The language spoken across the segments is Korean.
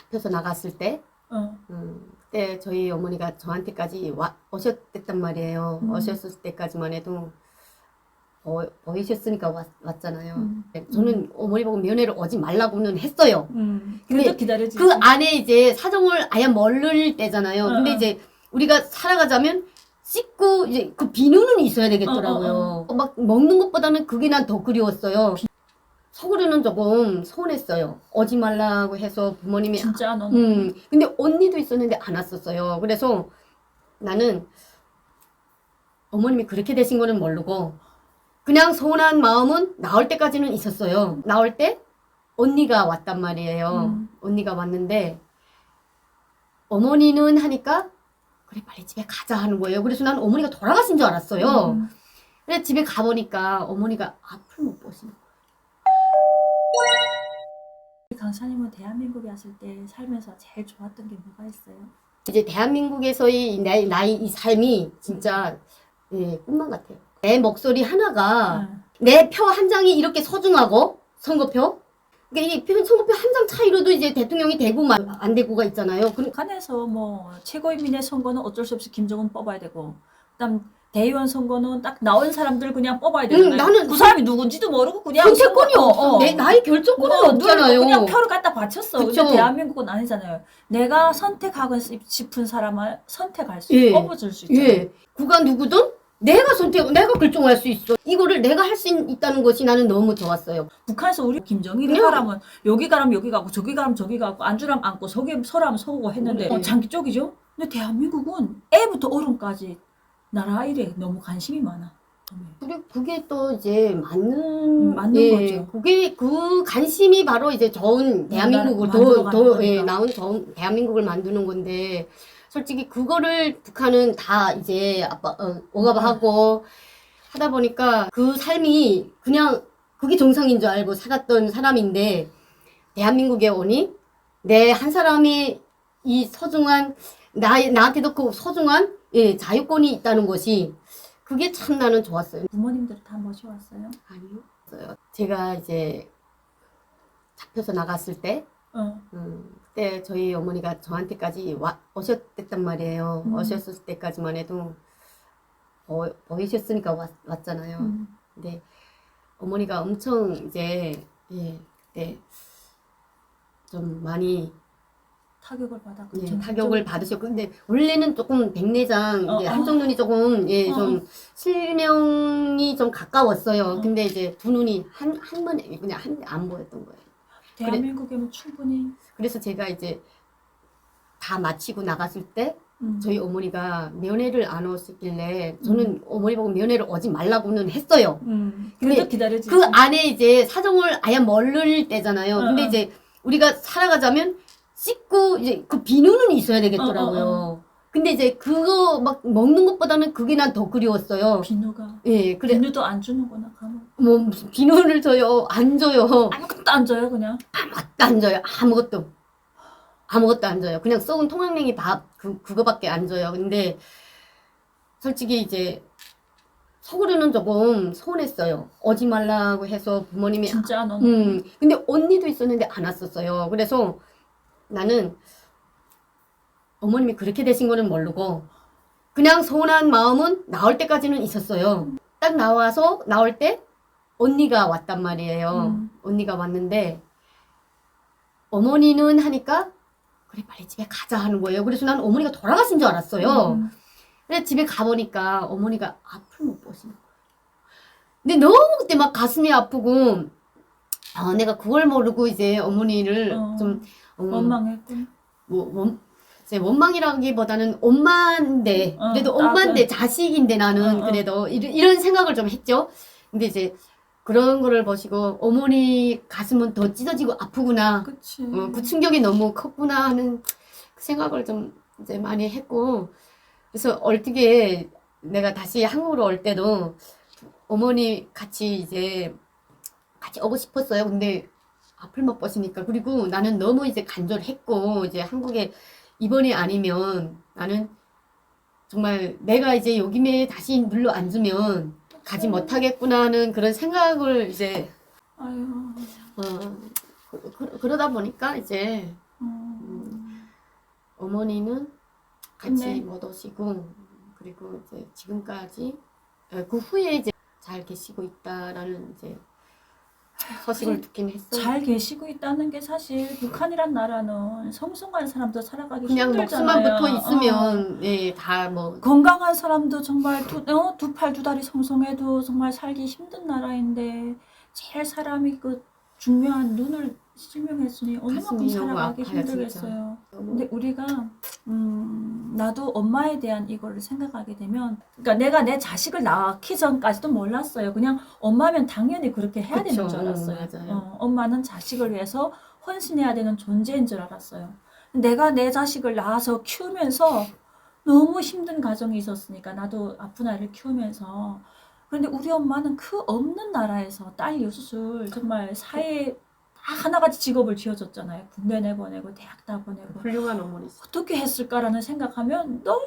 잡혀서 나갔을 때, 그때 저희 어머니가 저한테까지 오셨단 말이에요. 오셨을 때까지만 해도 오셨으니까 왔잖아요. 저는 어머니 보고 면회를 오지 말라고는 했어요. 근데 기다려지. 그 안에 이제 사정을 아예 모를 때잖아요. 근데 이제 우리가 살아가자면 씻고 이제 그 비누는 있어야 되겠더라고요. 막 먹는 것보다는 그게 난 더 그리웠어요. 속으로는 조금 서운했어요. 오지 말라고 해서 부모님이. 진짜 너무. 근데 언니도 있었는데 안 왔었어요. 그래서 나는 어머님이 그렇게 되신 거는 모르고 그냥 서운한 마음은 나올 때까지는 있었어요. 나올 때 언니가 왔단 말이에요. 언니가 왔는데 어머니는 하니까 그래 빨리 집에 가자 하는 거예요. 그래서 난 어머니가 돌아가신 줄 알았어요. 그래서 집에 가보니까 어머니가 앞을 못 보시는 거예요. 강사님은 대한민국에 왔을 때 살면서 제일 좋았던 게 뭐가 있어요? 이제 대한민국에서의 나의 이 삶이 진짜 꿈만 같아요. 내 목소리 하나가 내 표 한 장이 이렇게 소중하고 선거표. 그러니까 이게 선거표 한 장 차이로도 이제 대통령이 되고 안 되고가 있잖아요. 북한에서 뭐 최고인민의 선거는 어쩔 수 없이 김정은 뽑아야 되고, 그다음 대의원 선거는 딱 나온 사람들 그냥 뽑아야 되는 거야. 나는 그 사람이 누군지도 모르고 그냥 선택권이 없어. 나의 결정권은 없잖아요. 그냥 표를 갖다 바쳤어. 그쵸. 근데 대한민국은 아니잖아요. 내가 선택하고 싶은 사람을 선택할 수, 뽑아줄 수 있잖아요. 예. 누가 누구든 내가 결정할 수 있어. 이거를 내가 할 수 있다는 것이 나는 너무 좋았어요. 북한에서 우리 김정일이 가라면 여기 가라면 여기 가고 저기 가라면 저기 가고 안주라면 앉고 서라면 서고 했는데 장기 쪽이죠. 근데 대한민국은 애부터 어른까지 나라 일에 너무 관심이 많아. 그리고 그게 또 이제 맞는 거죠. 그게 그 관심이 바로 이제 좋은 대한민국을 나온 좋은 대한민국을 만드는 건데 솔직히 그거를 북한은 다 이제 억압하고 하다 보니까 그 삶이 그냥 그게 정상인 줄 알고 살았던 사람인데 대한민국에 오니 내 한 사람이 이 소중한 나한테도 그 소중한 자유권이 있다는 것이 그게 참 나는 좋았어요. 부모님들 다 모셔왔어요? 아니요. 제가 이제 잡혀서 나갔을 때, 그때 저희 어머니가 저한테까지 오셨단 말이에요. 오셨을 때까지만 해도 오셨으니까 왔잖아요. 근데 어머니가 엄청 이제 그때 좀 많이 타격을 받았고 타격을 받으셨고 근데 원래는 조금 백내장 이제 한쪽 눈이 조금 좀 실명이 좀 가까웠어요. 근데 이제 두 눈이 한 번에 그냥 안 보였던 거예요. 대한민국에는 충분히. 그래서 제가 이제 다 마치고 나갔을 때 저희 어머니가 면회를 안 오시길래 저는 어머니 보고 면회를 오지 말라고는 했어요. 근데 기다려지. 그 안에 이제 사정을 아예 모를 때잖아요. 근데 이제 우리가 살아가자면 씻고 이제 그 비누는 있어야 되겠더라고요. 근데 이제 그거 막 먹는 것보다는 그게 난 더 그리웠어요. 비누가. 그래. 비누도 안 주는구나 가면. 뭐 무슨 비누를 줘요? 안 줘요. 아무것도 안 줘요 그냥. 아무것도 안 줘요. 아무것도 안 줘요. 그냥 썩은 통황냉이 밥 그거밖에 안 줘요. 근데 솔직히 이제 속으로는 조금 서운했어요. 오지 말라고 해서 부모님이. 진짜 너무. 근데 언니도 있었는데 안 왔었어요. 그래서 나는 어머님이 그렇게 되신 거는 모르고 그냥 서운한 마음은 나올 때까지는 있었어요. 딱 나올 때 언니가 왔단 말이에요. 언니가 왔는데 어머니는 하니까 그래 빨리 집에 가자 하는 거예요. 그래서 난 어머니가 돌아가신 줄 알았어요. 그래서 집에 가보니까 어머니가 앞을 못 보시는 거예요. 근데 너무 그때 막 가슴이 아프고 내가 그걸 모르고 이제 어머니를 좀 원망했군. 제 원망이라기보다는 엄마인데 그래도 엄마인데 자식인데 나는 그래도 이런 생각을 좀 했죠. 근데 이제 그런 거를 보시고 어머니 가슴은 더 찢어지고 아프구나. 그치. 그 충격이 너무 컸구나 하는 그 생각을 좀 이제 많이 했고 그래서 어떻게 내가 다시 한국으로 올 때도 어머니 같이 오고 싶었어요. 근데 앞을 못 보시니까 그리고 나는 너무 이제 간절했고 이제 한국에 이번이 아니면 나는 정말 내가 이제 여기에 다시 눌러 앉으면 가지 못하겠구나 하는 그런 생각을 이제 아유. 그러다 보니까 이제 어머니는 같이 네. 못 오시고 그리고 이제 지금까지 그 후에 이제 잘 계시고 있다라는 이제 소식을 듣긴 했어요. 잘 계시고 있다는 게 사실 북한이란 나라는 성숙한 사람도 살아가기 그냥 힘들잖아요. 목숨만 붙어 있으면 예, 다 뭐 건강한 사람도 정말 두 팔 두 다리 성성해도 정말 살기 힘든 나라인데 제일 사람이 그 중요한 눈을 실명했으니 얼마큼 가슴이 너무 살아가기 아파요, 힘들겠어요. 진짜. 근데 우리가 나도 엄마에 대한 이거를 생각하게 되면 그러니까 내가 내 자식을 낳기 전까지도 몰랐어요. 그냥 엄마면 당연히 그렇게 해야 되는 그쵸. 줄 알았어요. 맞아요. 엄마는 자식을 위해서 헌신해야 되는 존재인 줄 알았어요. 내가 내 자식을 낳아서 키우면서 너무 힘든 가정이 있었으니까 나도 아픈 아이를 키우면서 그런데 우리 엄마는 그 없는 나라에서 딸 여섯을 정말 사회에 다 하나같이 직업을 쥐어줬잖아요. 군대 내보내고 대학 다 보내고 훌륭한 어머니시. 어떻게 했을까라는 생각하면 너무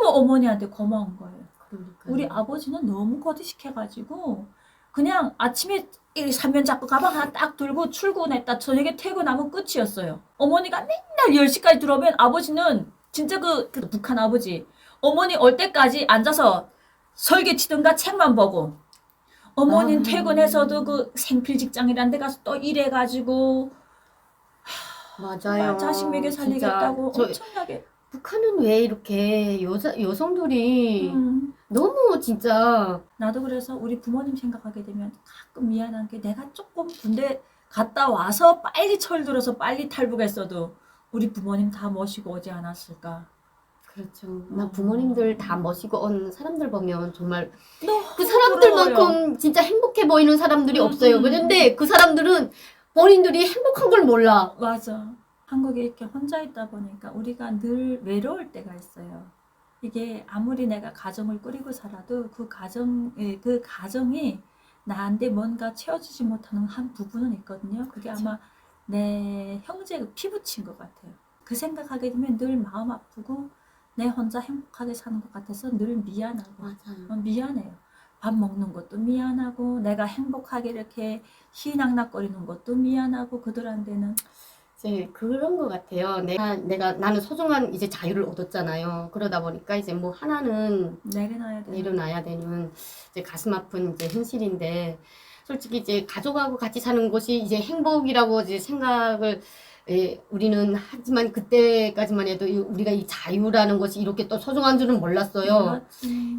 어머니한테 고마운 거예요. 그러니까 우리 아버지는 너무 거짓식해가지고 그냥 아침에 이 삼면 잡고 가방 하나 딱 들고 출근했다 저녁에 퇴근하면 끝이었어요. 어머니가 맨날 10시까지 들어오면 아버지는 진짜 그 북한 아버지 어머니 올 때까지 앉아서 설계 치든가 책만 보고 어머니는 퇴근해서도 그 생필 직장이라는 데 가서 또 일해가지고 맞아요. 정말 자식 먹여 살리겠다고 진짜 엄청나게 북한은 왜 이렇게 여성들이 너무 진짜 나도 그래서 우리 부모님 생각하게 되면 가끔 미안한 게 내가 조금 군대 갔다 와서 빨리 철들어서 빨리 탈북했어도 우리 부모님 다 모시고 오지 않았을까. 그렇죠. 나 부모님들 다 모시고 온 사람들 보면 정말 너무 그 부러워요. 사람들만큼 진짜 행복해 보이는 사람들이 없어요. 그런데 그 사람들은 본인들이 행복한 걸 몰라. 맞아. 한국에 이렇게 혼자 있다 보니까 우리가 늘 외로울 때가 있어요. 이게 아무리 내가 가정을 꾸리고 살아도 그 가정이 나한테 뭔가 채워주지 못하는 한 부분은 있거든요. 그게 아마 내 형제 피부친 것 같아요. 그 생각하게 되면 늘 마음 아프고 내 혼자 행복하게 사는 것 같아서 늘 미안하고 맞아요. 미안해요. 밥 먹는 것도 미안하고 내가 행복하게 이렇게 희낙낙거리는 것도 미안하고 그들한테는 이제 그런 것 같아요. 나는 소중한 이제 자유를 얻었잖아요. 그러다 보니까 이제 뭐 하나는 내려놔야 되는 이제 가슴 아픈 이제 현실인데 솔직히 이제 가족하고 같이 사는 것이 이제 행복이라고 이제 생각을 우리는 하지만 그때까지만 해도 우리가 이 자유라는 것이 이렇게 또 소중한 줄은 몰랐어요.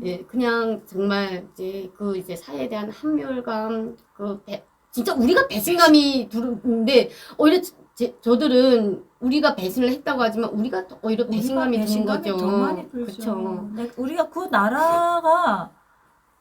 예, 그냥 정말 이제 그 이제 사회에 대한 한멸감, 진짜 우리가 배신감이 드는데 오히려 저들은 우리가 배신을 했다고 하지만 우리가 오히려 배신감이 드는 거죠. 더 많이 들죠. 그쵸. 우리가 그 나라가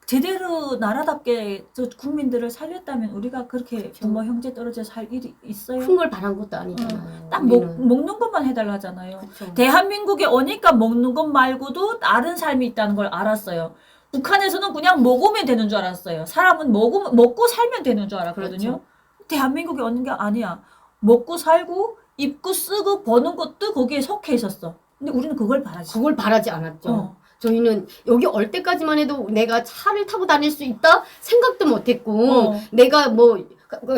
제대로 나라답게 저 국민들을 살렸다면 우리가 그렇게 그쵸. 부모 형제 떨어져 살 일이 있어요? 큰 걸 바란 것도 아니잖아요. 딱 우리는. 먹는 것만 해달라잖아요. 그쵸. 대한민국에 오니까 먹는 것 말고도 다른 삶이 있다는 걸 알았어요. 북한에서는 그냥 먹으면 되는 줄 알았어요. 사람은 먹고 살면 되는 줄 알았거든요. 대한민국에 오는 게 아니야. 먹고 살고 입고 쓰고 버는 것도 거기에 속해 있었어. 근데 우리는 그걸 바라지. 그걸 바라지 않았죠. 저희는 여기 올 때까지만 해도 내가 차를 타고 다닐 수 있다 생각도 못했고 내가 뭐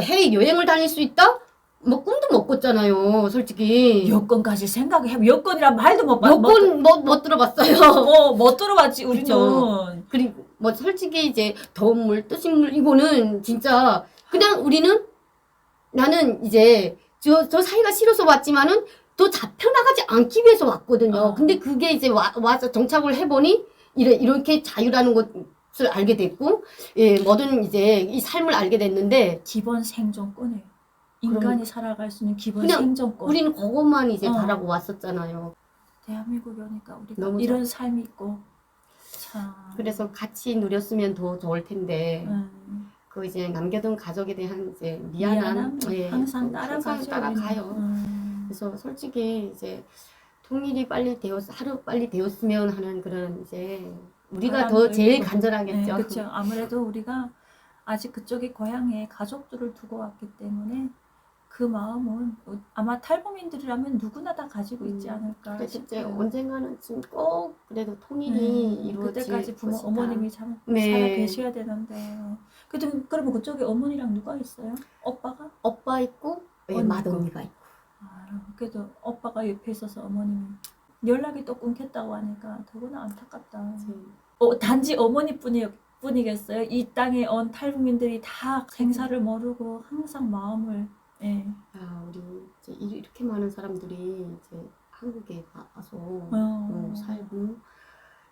해외 여행을 다닐 수 있다 뭐 꿈도 못 꿨잖아요. 솔직히 여권까지 생각해. 여권이란 말도 못 여권 못 들어봤어요. 못 들어봤지 우리는. 그쵸. 그리고 뭐 솔직히 이제 더운 물 뜨신 물 이거는 진짜 그냥 우리는 나는 이제 저 사이가 싫어서 왔지만은 또 잡혀나가지 않기 위해서 왔거든요. 근데 그게 이제 와서 정착을 해보니 이렇게 자유라는 것을 알게 됐고, 예, 뭐든 이제 이 삶을 알게 됐는데 기본 생존권이에요. 인간이 살아갈 수 있는 기본 그냥 생존권. 우리는 그것만 이제 바라고 왔었잖아요. 대한민국에 오니까 우리가 너무 이런 삶이 있고 참. 그래서 같이 누렸으면 더 좋을 텐데 그 이제 남겨둔 가족에 대한 이제 미안함 예, 항상 항상 따라가요. 그래서 솔직히 이제 통일이 하루 빨리 되었으면 하는 그런 이제 우리가 더 제일 간절하겠죠. 그렇죠. 아무래도 우리가 아직 그쪽에 고향에 가족들을 두고 왔기 때문에 그 마음은 아마 탈북민들이라면 누구나 다 가지고 있지 않을까 그래서 이제 싶어요. 언젠가는 지금 꼭 그래도 통일이 이루어질 그때까지 것이다. 어머님이 참 네. 살아 계셔야 되는데. 그러면 그쪽에 어머니랑 누가 있어요? 오빠가? 오빠 있고 언니 맏언니가 있고. 그래도 오빠가 옆에 있어서 어머님이 연락이 또 끊겼다고 하니까 더구나 안타깝다. 단지 어머니뿐이겠어요. 이 땅에 온 탈북민들이 다 생사를 모르고 항상 마음을 예. 우리 이제 이렇게 많은 사람들이 이제 한국에 와서 살고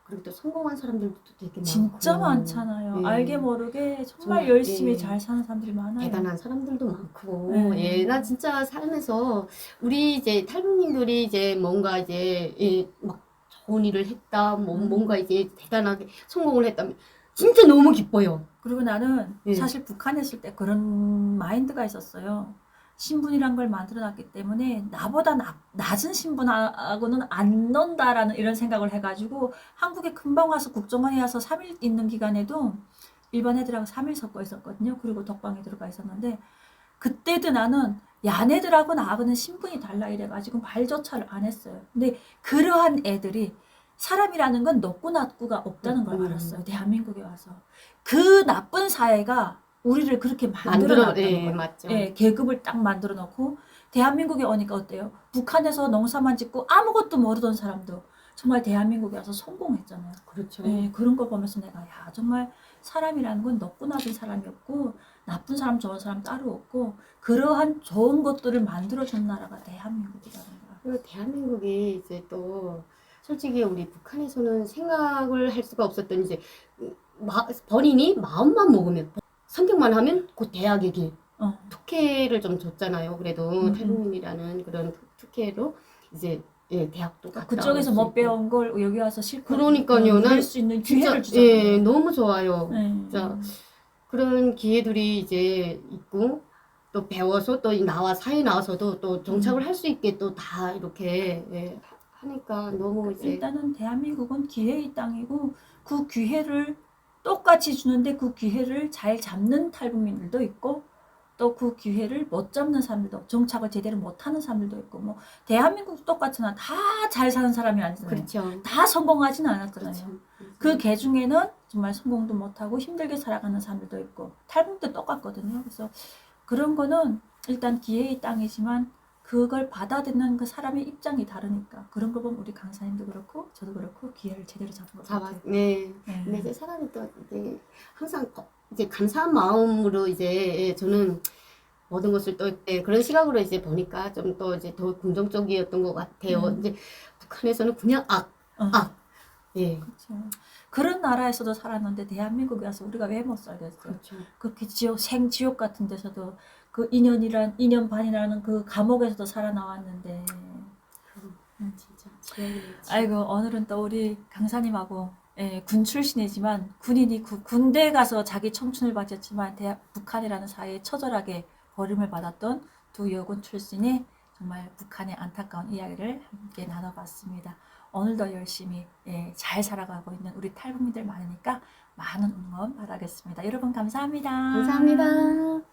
그리고 또 성공한 사람들도 되게 많고 진짜 많잖아요. 예. 알게 모르게 정말 정말, 열심히 예. 잘 사는 사람들이 많아요. 대단한 사람들도 많고 네. 예, 나 진짜 살면서 우리 이제 탈북민들이 이제 뭔가 이제 막 좋은 일을 했다, 뭔가 이제 대단하게 성공을 했다면 진짜 너무 기뻐요. 그리고 나는 예. 사실 북한에 있을 때 그런 마인드가 있었어요. 신분이란 걸 만들어놨기 때문에 나보다 낮은 신분하고는 안 논다라는 이런 생각을 해가지고 한국에 금방 와서 국정원에 와서 3일 있는 기간에도 일반 애들하고 3일 섞어 있었거든요. 그리고 독방에 들어가 있었는데 그때도 나는 야네들하고 나하고는 신분이 달라 이래가지고 말조차를 안 했어요. 근데 그러한 애들이 사람이라는 건 높고 낮고가 없다는 걸 알았어요. 대한민국에 와서. 그 나쁜 사회가 우리를 그렇게 만들어놨다는 예, 거예요. 맞죠. 예, 계급을 딱 만들어 놓고 대한민국에 오니까 어때요? 북한에서 농사만 짓고 아무것도 모르던 사람도 정말 대한민국에 와서 성공했잖아요. 그렇죠. 예, 그런 거 보면서 내가 야 정말 사람이라는 건 높고 낮은 사람이 없고 나쁜 사람 좋은 사람 따로 없고 그러한 좋은 것들을 만들어준 나라가 대한민국이라는 거야. 그리고 대한민국이 이제 또 솔직히 우리 북한에서는 생각을 할 수가 없었던 이제 본인이 마음만 먹으면 선택만 하면 곧 대학의 길 특혜를 좀 줬잖아요. 그래도 탈북민이라는 그런 특혜로 이제 예, 대학도 갔다 그쪽에서 올 수 못 있고. 배운 걸 여기 와서 실컷 그러니까요. 누릴 수 있는 기회를 진짜 주잖아요. 예, 너무 좋아요. 예. 진짜 그런 기회들이 이제 있고 또 배워서 또 사회 나와서도 또 정착을 할 수 있게 또 다 이렇게 예, 하니까 너무 이제 일단은 대한민국은 기회의 땅이고 그 기회를 똑같이 주는데 그 기회를 잘 잡는 탈북민들도 있고 또 그 기회를 못 잡는 사람들도 정착을 제대로 못하는 사람들도 있고 뭐 대한민국 똑같잖아. 다 잘 사는 사람이 아니잖아요. 그렇죠. 다 성공하지는 않았잖아요. 그렇죠. 그 개 중에는 정말 성공도 못하고 힘들게 살아가는 사람들도 있고 탈북도 똑같거든요. 그래서 그런 거는 일단 기회의 땅이지만 그걸 받아들이는 그 사람의 입장이 다르니까 그런 거 보면 우리 강사님도 그렇고 저도 그렇고 기회를 제대로 잡은 것 같아요. 네. 근데 이제 사람이 또 이제 항상 이제 감사한 마음으로 이제 저는 모든 것을 또 그런 시각으로 이제 보니까 좀 또 이제 더 긍정적이었던 것 같아요. 이제 북한에서는 그냥 예. 그렇죠. 그런 나라에서도 살았는데 대한민국에 와서 우리가 왜 못 살겠어요? 그렇죠. 그렇게 생지옥 같은 데서도 그 2년 반이라는 그 감옥에서도 살아나왔는데 진짜 지옥이네요. 아이고 오늘은 또 우리 강사님하고 군 출신이지만 군인이 군대 가서 자기 청춘을 바쳤지만 북한이라는 사회에 처절하게 버림을 받았던 두 여군 출신의 정말 북한의 안타까운 이야기를 함께 나눠봤습니다. 오늘도 열심히 잘 살아가고 있는 우리 탈북민들 많으니까 많은 응원 바라겠습니다. 여러분 감사합니다. 감사합니다.